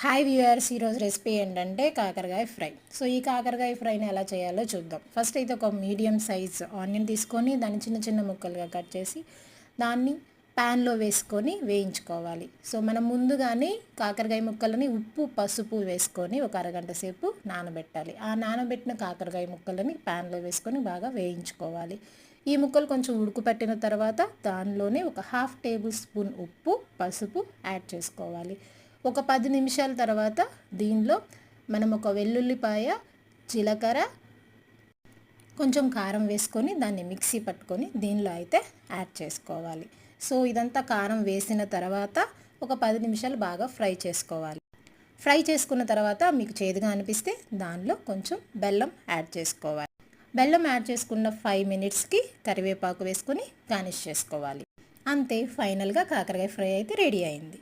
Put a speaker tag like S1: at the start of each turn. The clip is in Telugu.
S1: హాయ్ వ్యూయర్స్, ఈరోజు రెసిపీ ఏంటంటే కాకరకాయ ఫ్రై. సో ఈ కాకరకాయ ఫ్రైని ఎలా చేయాలో చూద్దాం. ఫస్ట్ అయితే ఒక మీడియం సైజ్ ఆనియన్ తీసుకొని దాన్ని చిన్న చిన్న ముక్కలుగా కట్ చేసి దాన్ని ప్యాన్లో వేసుకొని వేయించుకోవాలి. సో మనం ముందుగానే కాకరకాయ ముక్కలని ఉప్పు పసుపు వేసుకొని ఒక అరగంట సేపు నానబెట్టాలి. ఆ నానబెట్టిన కాకరకాయ ముక్కలని ప్యాన్లో వేసుకొని బాగా వేయించుకోవాలి. ఈ ముక్కలు కొంచెం ఉడుకుపెట్టిన తర్వాత దానిలోనే ఒక హాఫ్ టేబుల్ స్పూన్ ఉప్పు పసుపు యాడ్ చేసుకోవాలి. ఒక 10 నిమిషాల తర్వాత దీనిలో మనం ఒక వెల్లుల్లిపాయ, జీలకర్ర, కొంచెం కారం వేసుకొని దాన్ని మిక్సీ పట్టుకొని దీనిలో అయితే యాడ్ చేసుకోవాలి. సో ఇదంతా కారం వేసిన తర్వాత ఒక 10 నిమిషాలు బాగా ఫ్రై చేసుకోవాలి. ఫ్రై చేసుకున్న తర్వాత మీకు చేదుగా అనిపిస్తే దానిలో కొంచెం బెల్లం యాడ్ చేసుకోవాలి. బెల్లం యాడ్ చేసుకున్న 5 మినిట్స్కి కరివేపాకు వేసుకొని గార్నిష్ చేసుకోవాలి. అంతే, ఫైనల్గా కాకరకాయ ఫ్రై అయితే రెడీ అయింది.